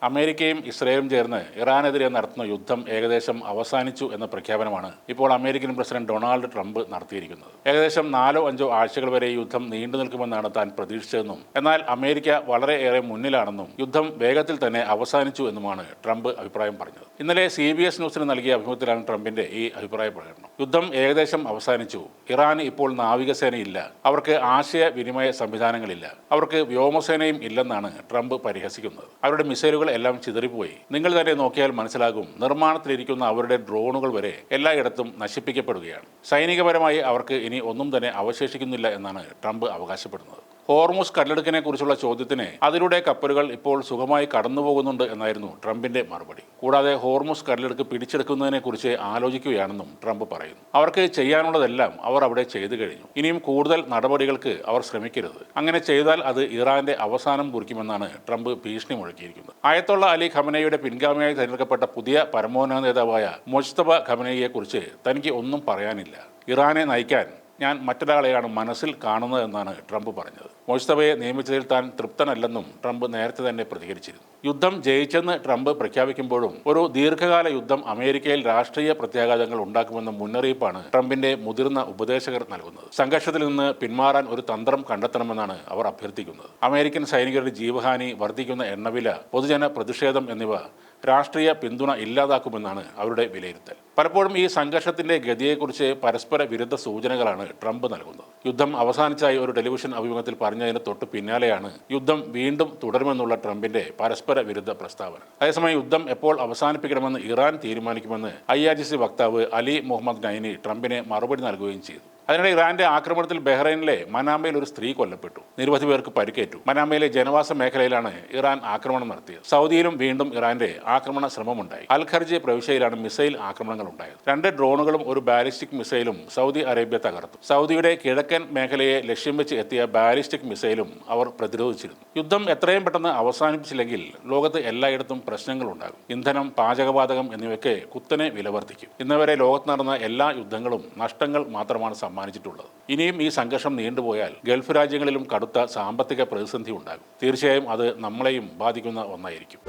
അമേരിക്കയും ഇസ്രയേലും ചേർന്ന് ഇറാനെതിരെ നടത്തുന്ന യുദ്ധം ഏകദേശം അവസാനിച്ചു എന്ന പ്രഖ്യാപനമാണ് ഇപ്പോൾ അമേരിക്കൻ പ്രസിഡന്റ് ഡൊണാൾഡ് ട്രംപ് നടത്തിയിരിക്കുന്നത്. ഏകദേശം 4-5 ആഴ്ചകൾ വരെ ഈ യുദ്ധം നീണ്ടു നിൽക്കുമെന്നാണ് താൻ പ്രതീക്ഷിച്ചതെന്നും എന്നാൽ അമേരിക്ക വളരെയേറെ മുന്നിലാണെന്നും യുദ്ധം വേഗത്തിൽ തന്നെ അവസാനിച്ചു എന്നുമാണ് ട്രംപ് അഭിപ്രായം പറഞ്ഞത്. ഇന്നലെ CBS ന്യൂസിന് നൽകിയ അഭിമുഖത്തിലാണ് ട്രംപിന്റെ ഈ അഭിപ്രായ പ്രകടനം. യുദ്ധം ഏകദേശം അവസാനിച്ചു. ഇറാന് ഇപ്പോൾ നാവികസേനയില്ല, അവർക്ക് ആശയവിനിമയ സംവിധാനങ്ങളില്ല, അവർക്ക് വ്യോമസേനയും ഇല്ലെന്നാണ് ട്രംപ് പരിഹസിക്കുന്നത്. അവരുടെ മിസൈലുകൾ എല്ലാം ചിതറിപ്പോയി. നിങ്ങൾ തന്നെ നോക്കിയാൽ മനസ്സിലാകും, നിർമ്മാണത്തിലിരിക്കുന്ന അവരുടെ ഡ്രോണുകൾ വരെ എല്ലായിടത്തും നശിപ്പിക്കപ്പെടുകയാണ്. സൈനികപരമായി അവർക്ക് ഇനി ഒന്നും തന്നെ അവശേഷിക്കുന്നില്ല എന്നാണ് ട്രംപ് അവകാശപ്പെടുന്നത്. ഹോർമുസ് കടലിടുക്കിനെ കുറിച്ചുള്ള ചോദ്യത്തിന് അതിലൂടെ കപ്പലുകൾ ഇപ്പോൾ സുഖമായി കടന്നുപോകുന്നുണ്ട് എന്നായിരുന്നു ട്രംപിന്റെ മറുപടി. കൂടാതെ ഹോർമുസ് കടലിടുക്ക് പിടിച്ചെടുക്കുന്നതിനെ കുറിച്ച് ആലോചിക്കുകയാണെന്നും ട്രംപ് പറയുന്നു. അവർക്ക് ചെയ്യാനുള്ളതെല്ലാം അവർ അവിടെ ചെയ്തു കഴിഞ്ഞു. ഇനിയും കൂടുതൽ നടപടികൾക്ക് അവർ ശ്രമിക്കരുത്. അങ്ങനെ ചെയ്താൽ അത് ഇറാന്റെ അവസാനം കുറിക്കുമെന്നാണ് ട്രംപ് ഭീഷണി മുഴക്കിയിരിക്കുന്നത്. അയത്തുള്ള അലി ഖമനയുടെ പിൻഗാമിയായി തിരഞ്ഞെടുക്കപ്പെട്ട പുതിയ പരമോന്നത നേതാവായ മുജ്തബ ഖമനയെ കുറിച്ച് തനിക്ക് ഒന്നും പറയാനില്ല. ഇറാനെ നയിക്കാൻ ഞാൻ മറ്റൊരാളെയാണ് മനസ്സിൽ കാണുന്നതെന്നാണ് ട്രംപ് പറഞ്ഞത്. മുജ്തബയെ നിയമിച്ചതിൽ താൻ തൃപ്തനല്ലെന്നും ട്രംപ് നേരത്തെ തന്നെ പ്രതികരിച്ചിരുന്നു. യുദ്ധം ജയിച്ചെന്ന് ട്രംപ് പ്രഖ്യാപിക്കുമ്പോഴും ഒരു ദീർഘകാല യുദ്ധം അമേരിക്കയിൽ രാഷ്ട്രീയ പ്രത്യാഘാതങ്ങൾ ഉണ്ടാക്കുമെന്ന മുന്നറിയിപ്പാണ് ട്രംപിന്റെ മുതിർന്ന ഉപദേശകർ നൽകുന്നത്. സംഘർഷത്തിൽ നിന്ന് പിന്മാറാൻ ഒരു തന്ത്രം കണ്ടെത്തണമെന്നാണ് അവർ അഭ്യർത്ഥിക്കുന്നത്. അമേരിക്കൻ സൈനികരുടെ ജീവഹാനി, വർദ്ധിക്കുന്ന എണ്ണവില, പൊതുജന പ്രതിഷേധം എന്നിവ രാഷ്ട്രീയ പിന്തുണ ഇല്ലാതാക്കുമെന്നാണ് അവരുടെ വിലയിരുത്തൽ. പലപ്പോഴും ഈ സംഘർഷത്തിന്റെ ഗതിയെക്കുറിച്ച് പരസ്പര വിരുദ്ധ സൂചനകളാണ് ട്രംപ് നൽകുന്നത്. യുദ്ധം അവസാനിച്ചായി ഒരു ടെലിവിഷൻ അഭിമുഖത്തിൽ പറഞ്ഞതിന് തൊട്ട് പിന്നാലെയാണ് യുദ്ധം വീണ്ടും തുടരുമെന്നുള്ള ട്രംപിന്റെ പരസ്പര വിരുദ്ധ പ്രസ്താവന. അതേസമയം യുദ്ധം എപ്പോൾ അവസാനിപ്പിക്കണമെന്ന് ഇറാൻ തീരുമാനിക്കുമെന്ന് IRGC വക്താവ് അലി മുഹമ്മദ് നൈനി ട്രംപിന് മറുപടി നൽകുകയും ചെയ്തു. അതിനിടെ ഇറാന്റെ ആക്രമണത്തിൽ ബഹ്റൈനിലെ മനാമയിൽ ഒരു സ്ത്രീ കൊല്ലപ്പെട്ടു. നിരവധി പേർക്ക് പരിക്കേറ്റു. മനാമയിലെ ജനവാസ മേഖലയിലാണ് ഇറാൻ ആക്രമണം നടത്തിയത്. സൗദിയിലും വീണ്ടും ഇറാന്റെ ആക്രമണ ശ്രമമുണ്ടായി. അൽ ഖർജ് പ്രവിശ്യയിലാണ് മിസൈൽ ആക്രമണങ്ങൾ ഉണ്ടായത്. 2 ഡ്രോണുകളും ഒരു ബാലിസ്റ്റിക് മിസൈലും സൗദി അറേബ്യ തകർത്തു. സൗദിയുടെ കിഴക്കൻ മേഖലയെ ലക്ഷ്യം വെച്ച് എത്തിയ ബാലിസ്റ്റിക് മിസൈലും അവർ പ്രതിരോധിച്ചിരുന്നു. യുദ്ധം എത്രയും പെട്ടെന്ന് അവസാനിപ്പിച്ചില്ലെങ്കിൽ ലോകത്ത് എല്ലായിടത്തും പ്രശ്നങ്ങളുണ്ടാകും. ഇന്ധനം, പാചകവാതകം എന്നിവയ്ക്ക് കുത്തനെ വില വർദ്ധിക്കും. ഇന്നുവരെ ലോകത്ത് നടന്ന എല്ലാ യുദ്ധങ്ങളും നഷ്ടങ്ങൾ മാത്രമാണ് സമ്മാനിച്ചിട്ടുള്ളത്. ഇനിയും ഈ സംഘർഷം നീണ്ടുപോയാൽ ഗൾഫ് രാജ്യങ്ങളിലും കടുത്ത സാമ്പത്തിക പ്രതിസന്ധി ഉണ്ടാകും. തീർച്ചയായും അത് നമ്മളെയും ബാധിക്കുന്ന ഒന്നായിരിക്കും.